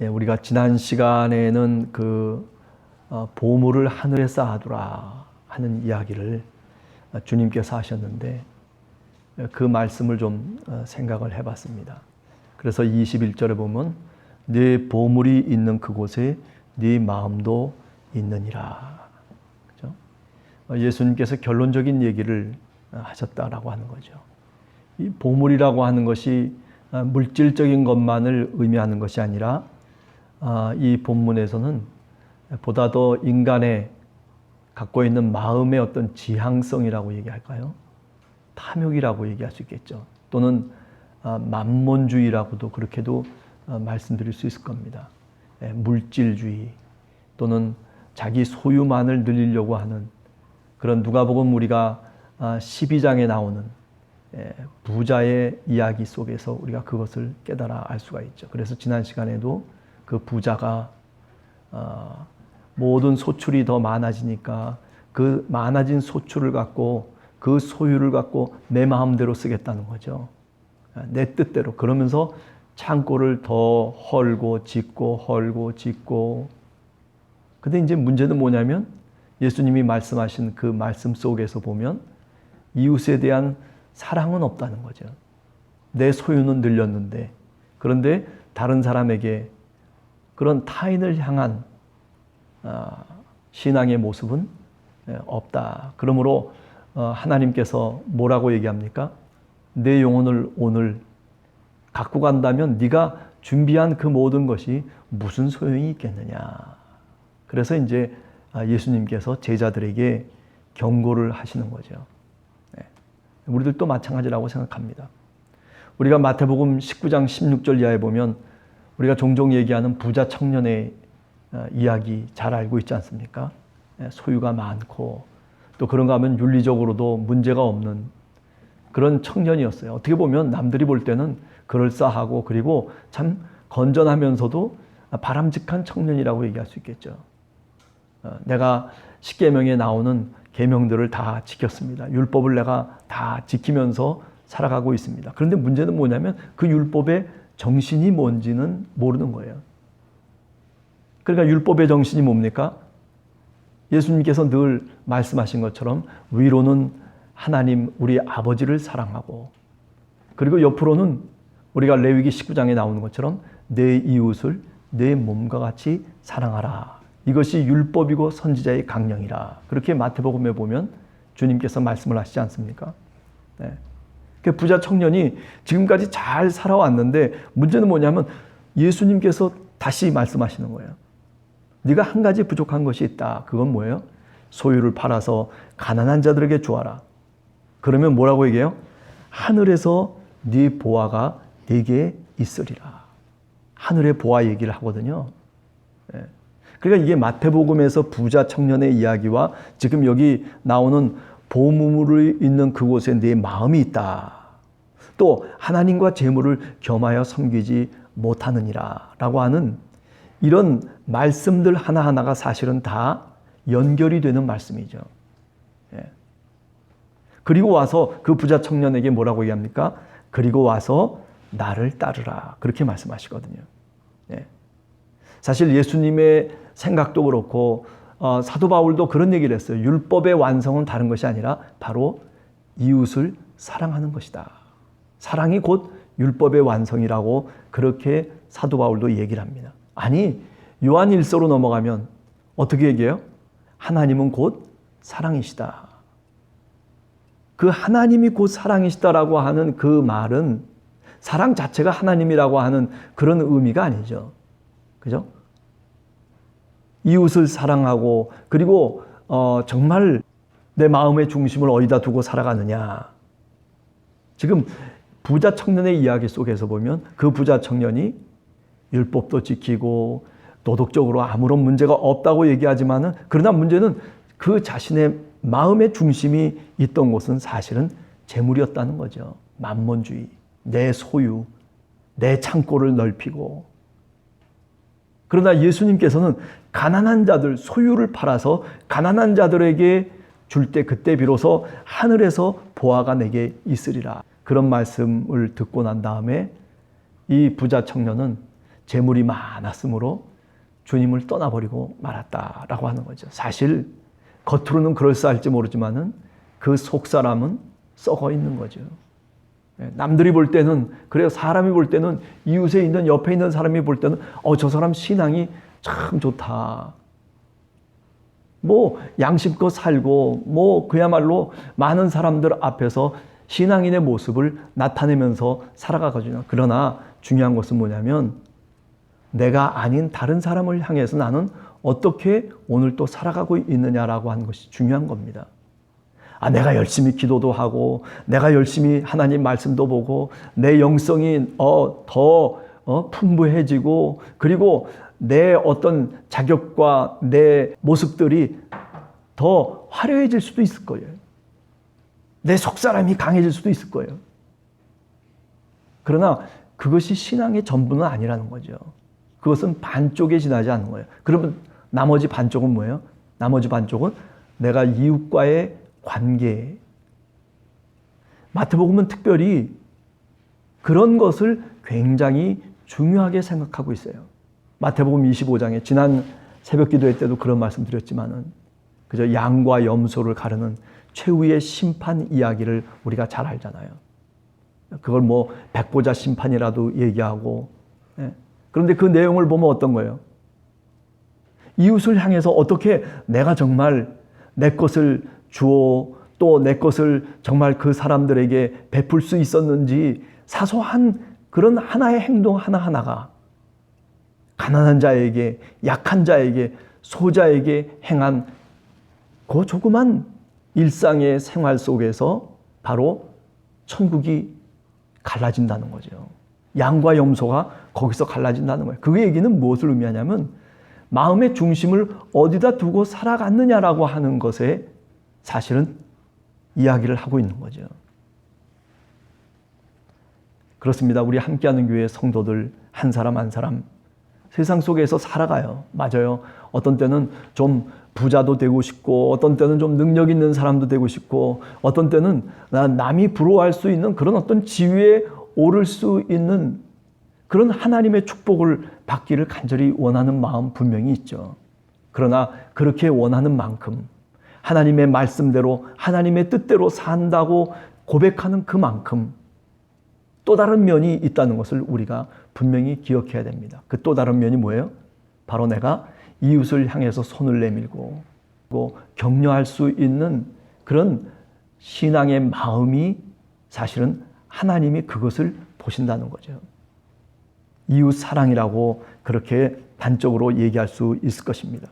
우리가 지난 시간에는 보물을 하늘에 쌓아두라 하는 이야기를 주님께서 하셨는데 그 말씀을 좀 생각을 해봤습니다. 그래서 21절에 보면 네 보물이 있는 그곳에 네 마음도 있느니라. 그렇죠? 예수님께서 결론적인 얘기를 하셨다라고 하는 거죠. 이 보물이라고 하는 것이 물질적인 것만을 의미하는 것이 아니라 이 본문에서는 보다 더 인간의 갖고 있는 마음의 어떤 지향성이라고 얘기할까요? 탐욕이라고 얘기할 수 있겠죠. 또는 만몬주의라고도 그렇게도 말씀드릴 수 있을 겁니다. 물질주의 또는 자기 소유만을 늘리려고 하는 그런 누가복음 우리가 12장에 나오는 부자의 이야기 속에서 우리가 그것을 깨달아 알 수가 있죠. 그래서 지난 시간에도 그 부자가 모든 소출이 더 많아지니까 그 많아진 소출을 갖고 그 소유를 갖고 내 마음대로 쓰겠다는 거죠. 내 뜻대로. 그러면서 창고를 더 헐고 짓고. 근데 이제 문제는 뭐냐면 예수님이 말씀하신 그 말씀 속에서 보면 이웃에 대한 사랑은 없다는 거죠. 내 소유는 늘렸는데 그런데 다른 사람에게 그런 타인을 향한 신앙의 모습은 없다. 그러므로 하나님께서 뭐라고 얘기합니까? 내 영혼을 오늘 갖고 간다면 네가 준비한 그 모든 것이 무슨 소용이 있겠느냐. 그래서 이제 예수님께서 제자들에게 경고를 하시는 거죠. 우리들도 마찬가지라고 생각합니다. 우리가 마태복음 19장 16절 이하에 보면 우리가 종종 얘기하는 부자 청년의 이야기 잘 알고 있지 않습니까? 소유가 많고 또 그런가 하면 윤리적으로도 문제가 없는 그런 청년이었어요. 어떻게 보면 남들이 볼 때는 그럴싸하고 그리고 참 건전하면서도 바람직한 청년이라고 얘기할 수 있겠죠. 내가 십계명에 나오는 계명들을 다 지켰습니다. 율법을 내가 다 지키면서 살아가고 있습니다. 그런데 문제는 뭐냐면 그 율법의 정신이 뭔지는 모르는 거예요. 그러니까 율법의 정신이 뭡니까? 예수님께서 늘 말씀하신 것처럼 위로는 하나님 우리 아버지를 사랑하고 그리고 옆으로는 우리가 레위기 19장에 나오는 것처럼 내 이웃을 내 몸과 같이 사랑하라. 이것이 율법이고 선지자의 강령이라. 그렇게 마태복음에 보면 주님께서 말씀을 하시지 않습니까? 그 부자 청년이 지금까지 잘 살아왔는데 문제는 뭐냐면 예수님께서 다시 말씀하시는 거예요. 네가 한 가지 부족한 것이 있다. 그건 뭐예요? 소유를 팔아서 가난한 자들에게 주어라. 그러면 뭐라고 얘기해요? 하늘에서 네 보화가 네게 있으리라. 하늘의 보화 얘기를 하거든요. 그러니까 이게 마태복음에서 부자 청년의 이야기와 지금 여기 나오는 보물이 있는 그곳에 네 마음이 있다. 또 하나님과 재물을 겸하여 섬기지 못하느니라 라고 하는 이런 말씀들 하나하나가 사실은 다 연결이 되는 말씀이죠. 그리고 와서 그 부자 청년에게 뭐라고 얘기합니까? 그리고 와서 나를 따르라. 그렇게 말씀하시거든요. 사실 예수님의 생각도 그렇고 사도 바울도 그런 얘기를 했어요. 율법의 완성은 다른 것이 아니라 바로 이웃을 사랑하는 것이다. 사랑이 곧 율법의 완성이라고 그렇게 사도 바울도 얘기를 합니다. 아니 요한 1서로 넘어가면 어떻게 얘기해요? 하나님은 곧 사랑이시다. 그 하나님이 곧 사랑이시다라고 하는 그 말은 사랑 자체가 하나님이라고 하는 그런 의미가 아니죠. 그죠? 이웃을 사랑하고 그리고 정말 내 마음의 중심을 어디다 두고 살아가느냐. 지금 부자 청년의 이야기 속에서 보면 그 부자 청년이 율법도 지키고 도덕적으로 아무런 문제가 없다고 얘기하지만은 그러나 문제는 그 자신의 마음의 중심이 있던 곳은 사실은 재물이었다는 거죠. 만몬주의, 내 소유, 내 창고를 넓히고. 그러나 예수님께서는 가난한 자들, 소유를 팔아서 가난한 자들에게 줄 때 그때 비로소 하늘에서 보화가 내게 있으리라. 그런 말씀을 듣고 난 다음에 이 부자 청년은 재물이 많았으므로 주님을 떠나버리고 말았다라고 하는 거죠. 사실 겉으로는 그럴싸할지 모르지만은 그 속사람은 썩어 있는 거죠. 남들이 볼 때는, 그래요. 사람이 볼 때는, 이웃에 있는, 옆에 있는 사람이 볼 때는 저 사람 신앙이 참 좋다. 뭐 양심껏 살고 뭐 그야말로 많은 사람들 앞에서 신앙인의 모습을 나타내면서 살아가거든요. 그러나 중요한 것은 뭐냐면 내가 아닌 다른 사람을 향해서 나는 어떻게 오늘 또 살아가고 있느냐라고 하는 것이 중요한 겁니다. 내가 열심히 기도도 하고 내가 열심히 하나님 말씀도 보고 내 영성이 더 풍부해지고 그리고 내 어떤 자격과 내 모습들이 더 화려해질 수도 있을 거예요. 내 속사람이 강해질 수도 있을 거예요. 그러나 그것이 신앙의 전부는 아니라는 거죠. 그것은 반쪽에 지나지 않는 거예요. 그러면 나머지 반쪽은 뭐예요? 나머지 반쪽은 내가 이웃과의 관계. 마태복음은 특별히 그런 것을 굉장히 중요하게 생각하고 있어요. 마태복음 25장에 지난 새벽 기도회 때도 그런 말씀 드렸지만은 그저 양과 염소를 가르는 최후의 심판 이야기를 우리가 잘 알잖아요. 그걸 뭐 백보자 심판이라도 얘기하고. 그런데 그 내용을 보면 어떤 거예요? 이웃을 향해서 어떻게 내가 정말 내 것을 주어 또 내 것을 정말 그 사람들에게 베풀 수 있었는지 사소한 그런 하나의 행동 하나하나가 가난한 자에게, 약한 자에게, 소자에게 행한 그 조그만 일상의 생활 속에서 바로 천국이 갈라진다는 거죠. 양과 염소가 거기서 갈라진다는 거예요. 그 얘기는 무엇을 의미하냐면 마음의 중심을 어디다 두고 살아갔느냐라고 하는 것에 사실은 이야기를 하고 있는 거죠. 그렇습니다. 우리 함께하는 교회 성도들 한 사람 한 사람 세상 속에서 살아가요. 맞아요. 어떤 때는 좀 부자도 되고 싶고 어떤 때는 좀 능력 있는 사람도 되고 싶고 어떤 때는 남이 부러워할 수 있는 그런 어떤 지위에 오를 수 있는 그런 하나님의 축복을 받기를 간절히 원하는 마음 분명히 있죠. 그러나 그렇게 원하는 만큼 하나님의 말씀대로 하나님의 뜻대로 산다고 고백하는 그만큼 또 다른 면이 있다는 것을 우리가 분명히 기억해야 됩니다. 그 또 다른 면이 뭐예요? 바로 내가 이웃을 향해서 손을 내밀고 격려할 수 있는 그런 신앙의 마음이 사실은 하나님이 그것을 보신다는 거죠. 이웃 사랑이라고 그렇게 단적으로 얘기할 수 있을 것입니다.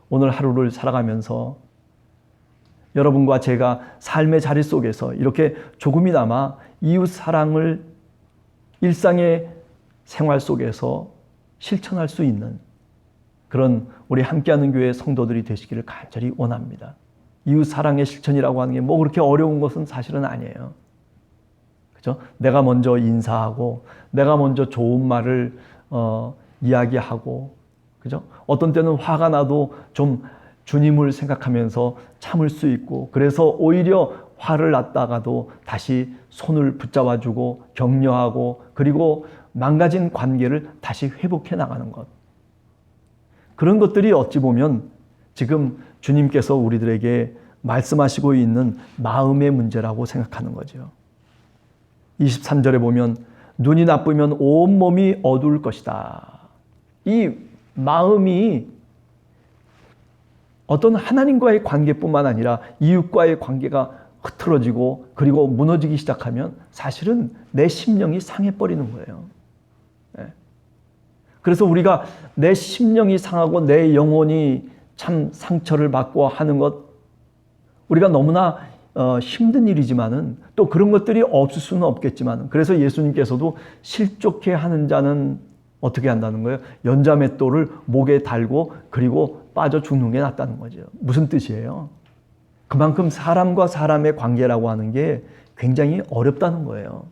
오늘 하루를 살아가면서 여러분과 제가 삶의 자리 속에서 이렇게 조금이나마 이웃 사랑을 일상의 생활 속에서 실천할 수 있는 그런 우리 함께하는 교회 성도들이 되시기를 간절히 원합니다. 이웃 사랑의 실천이라고 하는 게 뭐 그렇게 어려운 것은 사실은 아니에요. 그죠? 내가 먼저 인사하고 내가 먼저 좋은 말을 이야기하고 그죠? 어떤 때는 화가 나도 좀 주님을 생각하면서 참을 수 있고 그래서 오히려 화를 났다가도 다시 손을 붙잡아주고 격려하고 그리고 망가진 관계를 다시 회복해 나가는 것. 그런 것들이 어찌 보면 지금 주님께서 우리들에게 말씀하시고 있는 마음의 문제라고 생각하는 거죠. 23절에 보면 눈이 나쁘면 온몸이 어두울 것이다. 이 마음이 어떤 하나님과의 관계뿐만 아니라 이웃과의 관계가 흐트러지고 그리고 무너지기 시작하면 사실은 내 심령이 상해버리는 거예요. 그래서 우리가 내 심령이 상하고 내 영혼이 참 상처를 받고 하는 것 우리가 너무나 힘든 일이지만은 또 그런 것들이 없을 수는 없겠지만 그래서 예수님께서도 실족해 하는 자는 어떻게 한다는 거예요? 연자맷돌을 목에 달고 그리고 빠져 죽는 게 낫다는 거죠. 무슨 뜻이에요? 그만큼 사람과 사람의 관계라고 하는 게 굉장히 어렵다는 거예요.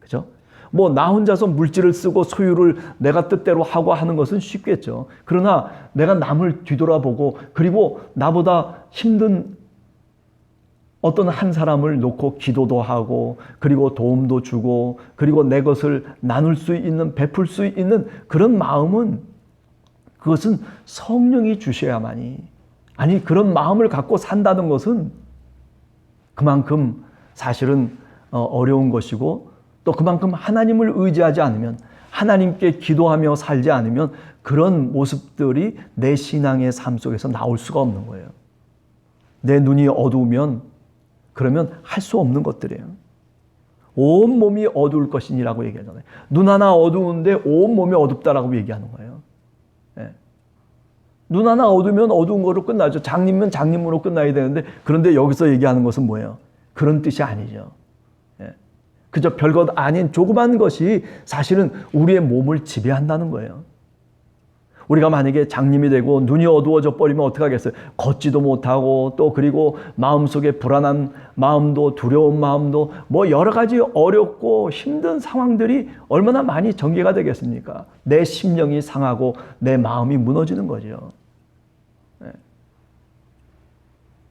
그죠? 뭐 나 혼자서 물질을 쓰고 소유를 내가 뜻대로 하고 하는 것은 쉽겠죠. 그러나 내가 남을 뒤돌아보고 그리고 나보다 힘든 어떤 한 사람을 놓고 기도도 하고 그리고 도움도 주고 그리고 내 것을 나눌 수 있는, 베풀 수 있는 그런 마음은, 그것은 성령이 주셔야만이, 아니 그런 마음을 갖고 산다는 것은 그만큼 사실은 어려운 것이고, 또 그만큼 하나님을 의지하지 않으면, 하나님께 기도하며 살지 않으면 그런 모습들이 내 신앙의 삶 속에서 나올 수가 없는 거예요. 내 눈이 어두우면 그러면 할 수 없는 것들이에요. 온 몸이 어두울 것이니라고 얘기하잖아요. 눈 하나 어두운데 온 몸이 어둡다라고 얘기하는 거예요. 네. 눈 하나 어두우면 어두운 거로 끝나죠. 장님이면 장님으로 끝나야 되는데, 그런데 여기서 얘기하는 것은 뭐예요? 그런 뜻이 아니죠. 네. 그저 별것 아닌 조그만 것이 사실은 우리의 몸을 지배한다는 거예요. 우리가 만약에 장님이 되고 눈이 어두워져 버리면 어떻게 하겠어요? 걷지도 못하고, 또 그리고 마음속에 불안한 마음도, 두려운 마음도, 뭐 여러 가지 어렵고 힘든 상황들이 얼마나 많이 전개가 되겠습니까? 내 심령이 상하고 내 마음이 무너지는 거죠.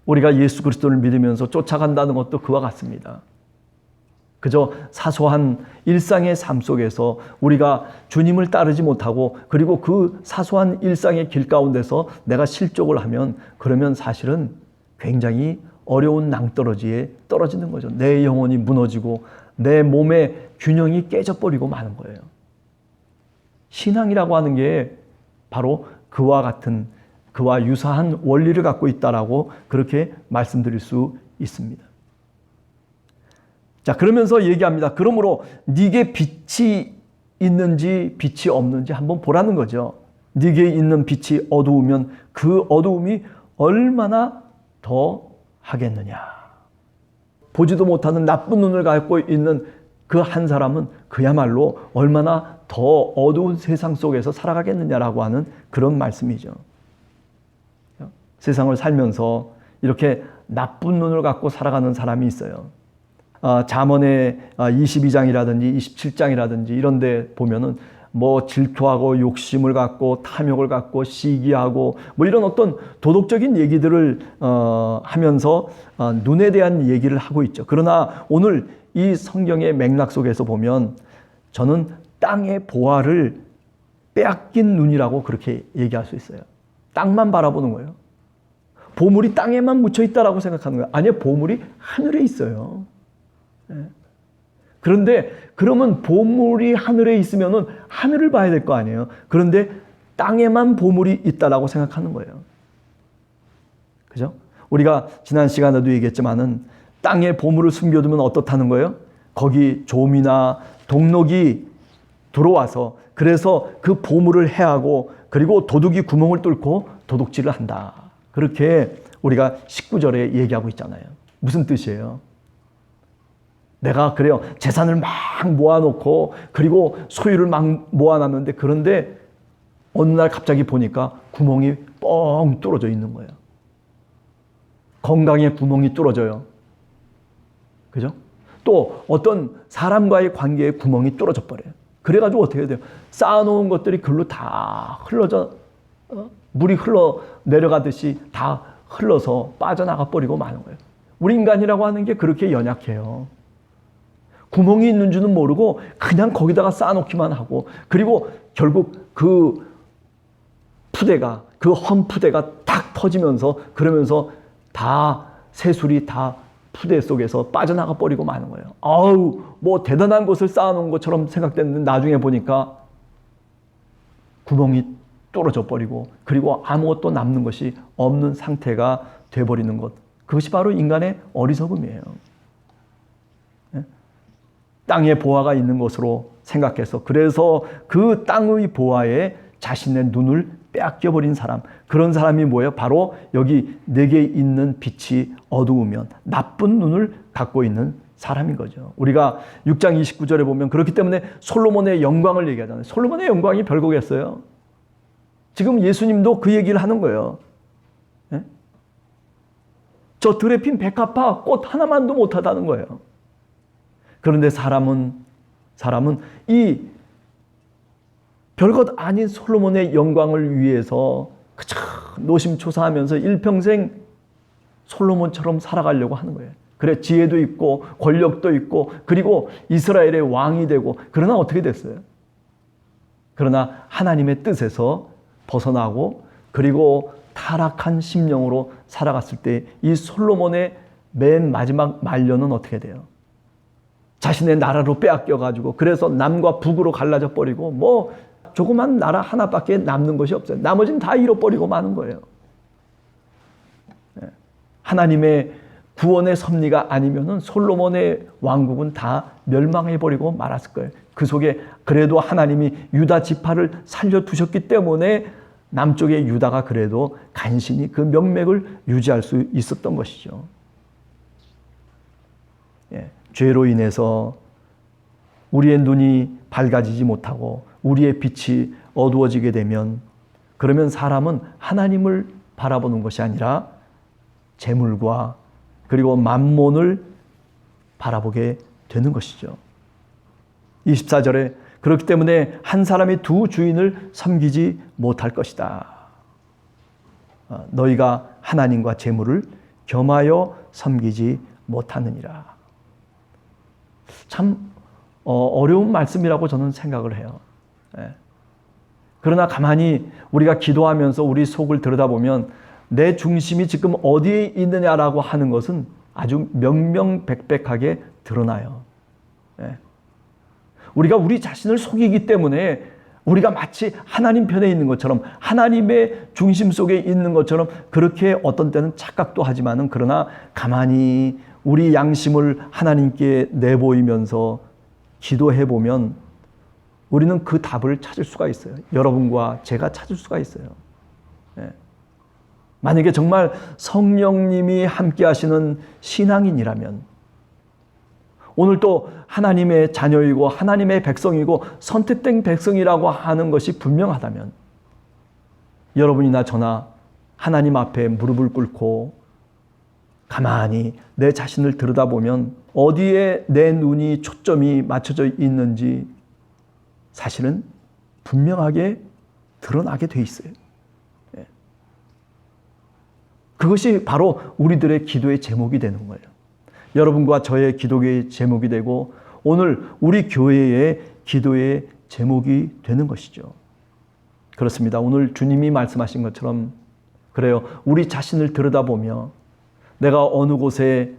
우리가 예수 그리스도를 믿으면서 쫓아간다는 것도 그와 같습니다. 그저 사소한 일상의 삶 속에서 우리가 주님을 따르지 못하고, 그리고 그 사소한 일상의 길 가운데서 내가 실족을 하면, 그러면 사실은 굉장히 어려운 낭떠러지에 떨어지는 거죠. 내 영혼이 무너지고 내 몸의 균형이 깨져버리고 마는 거예요. 신앙이라고 하는 게 바로 그와 같은, 그와 유사한 원리를 갖고 있다라고 그렇게 말씀드릴 수 있습니다. 자, 그러면서 얘기합니다. 그러므로 네게 빛이 있는지 빛이 없는지 한번 보라는 거죠. 네게 있는 빛이 어두우면 그 어두움이 얼마나 더 하겠느냐. 보지도 못하는 나쁜 눈을 갖고 있는 그 한 사람은 그야말로 얼마나 더 어두운 세상 속에서 살아가겠느냐라고 하는 그런 말씀이죠. 세상을 살면서 이렇게 나쁜 눈을 갖고 살아가는 사람이 있어요. 잠언의 22장이라든지 27장이라든지 이런 데 보면은 뭐 질투하고 욕심을 갖고 탐욕을 갖고 시기하고 뭐 이런 어떤 도덕적인 얘기들을 하면서 눈에 대한 얘기를 하고 있죠. 그러나 오늘 이 성경의 맥락 속에서 보면 저는 땅의 보화를 빼앗긴 눈이라고 그렇게 얘기할 수 있어요. 땅만 바라보는 거예요. 보물이 땅에만 묻혀 있다라고 생각하는 거예요. 아니요, 보물이 하늘에 있어요. 그런데 그러면 보물이 하늘에 있으면은 하늘을 봐야 될 거 아니에요. 그런데 땅에만 보물이 있다라고 생각하는 거예요. 그죠? 우리가 지난 시간에도 얘기했지만은 땅에 보물을 숨겨두면 어떻다는 거예요? 거기 좀이나 동록이 들어와서 그래서 그 보물을 해하고 그리고 도둑이 구멍을 뚫고 도둑질을 한다. 그렇게 우리가 19절에 얘기하고 있잖아요. 무슨 뜻이에요? 내가 그래요. 재산을 막 모아놓고 그리고 소유를 막 모아놨는데 그런데 어느 날 갑자기 보니까 구멍이 뻥 뚫어져 있는 거예요. 건강에 구멍이 뚫어져요. 그죠? 또 어떤 사람과의 관계에 구멍이 뚫어져 버려요. 그래가지고 어떻게 해야 돼요? 쌓아놓은 것들이 글로 다 흘러져, 물이 흘러 내려가듯이 다 흘러서 빠져나가 버리고 마는 거예요. 우리 인간이라고 하는 게 그렇게 연약해요. 구멍이 있는 줄은 모르고 그냥 거기다가 쌓아놓기만 하고, 그리고 결국 그 푸대가, 그 험푸대가 탁 터지면서 그러면서 다 새술이 다 푸대 속에서 빠져나가 버리고 마는 거예요. 아우, 뭐 대단한 것을 쌓아놓은 것처럼 생각됐는데 나중에 보니까 구멍이 뚫어져 버리고 그리고 아무것도 남는 것이 없는 상태가 돼버리는 것. 그것이 바로 인간의 어리석음이에요. 땅에 보화가 있는 것으로 생각해서 그래서 그 땅의 보화에 자신의 눈을 빼앗겨버린 사람, 그런 사람이 뭐예요? 바로 여기 내게 있는 빛이 어두우면 나쁜 눈을 갖고 있는 사람인 거죠. 우리가 6장 29절에 보면 그렇기 때문에 솔로몬의 영광을 얘기하잖아요. 솔로몬의 영광이 별거겠어요? 지금 예수님도 그 얘기를 하는 거예요. 네? 저 들에 핀 백합화 꽃 하나만도 못하다는 거예요. 그런데 사람은 이 별것 아닌 솔로몬의 영광을 위해서 그저 노심초사하면서 일평생 솔로몬처럼 살아가려고 하는 거예요. 그래, 지혜도 있고 권력도 있고 그리고 이스라엘의 왕이 되고, 그러나 어떻게 됐어요? 그러나 하나님의 뜻에서 벗어나고 그리고 타락한 심령으로 살아갔을 때 이 솔로몬의 맨 마지막 말년은 어떻게 돼요? 자신의 나라로 빼앗겨가지고 그래서 남과 북으로 갈라져 버리고 뭐 조그만 나라 하나밖에 남는 것이 없어요. 나머지는 다 잃어버리고 마는 거예요. 하나님의 구원의 섭리가 아니면은 솔로몬의 왕국은 다 멸망해버리고 말았을 거예요. 그 속에 그래도 하나님이 유다 지파를 살려두셨기 때문에 남쪽의 유다가 그래도 간신히 그 명맥을 유지할 수 있었던 것이죠. 죄로 인해서 우리의 눈이 밝아지지 못하고 우리의 빛이 어두워지게 되면, 그러면 사람은 하나님을 바라보는 것이 아니라 재물과 그리고 만몬을 바라보게 되는 것이죠. 24절에 그렇기 때문에 한 사람이 두 주인을 섬기지 못할 것이다. 너희가 하나님과 재물을 겸하여 섬기지 못하느니라. 참 어려운 말씀이라고 저는 생각을 해요. 그러나 가만히 우리가 기도하면서 우리 속을 들여다보면 내 중심이 지금 어디에 있느냐라고 하는 것은 아주 명명백백하게 드러나요. 우리가 우리 자신을 속이기 때문에 우리가 마치 하나님 편에 있는 것처럼, 하나님의 중심 속에 있는 것처럼 그렇게 어떤 때는 착각도 하지만은, 그러나 가만히 우리 양심을 하나님께 내보이면서 기도해 보면 우리는 그 답을 찾을 수가 있어요. 여러분과 제가 찾을 수가 있어요. 만약에 정말 성령님이 함께 하시는 신앙인이라면, 오늘 또 하나님의 자녀이고 하나님의 백성이고 선택된 백성이라고 하는 것이 분명하다면, 여러분이나 저나 하나님 앞에 무릎을 꿇고 가만히 내 자신을 들여다보면 어디에 내 눈이 초점이 맞춰져 있는지 사실은 분명하게 드러나게 돼 있어요. 그것이 바로 우리들의 기도의 제목이 되는 거예요. 여러분과 저의 기도의 제목이 되고 오늘 우리 교회의 기도의 제목이 되는 것이죠. 그렇습니다. 오늘 주님이 말씀하신 것처럼 그래요. 우리 자신을 들여다보며 내가 어느 곳에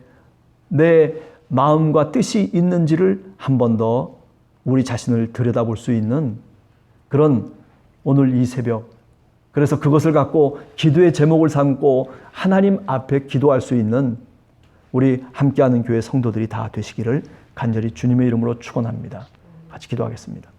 내 마음과 뜻이 있는지를 한 번 더 우리 자신을 들여다볼 수 있는 그런 오늘 이 새벽, 그래서 그것을 갖고 기도의 제목을 삼고 하나님 앞에 기도할 수 있는 우리 함께하는 교회 성도들이 다 되시기를 간절히 주님의 이름으로 축원합니다. 같이 기도하겠습니다.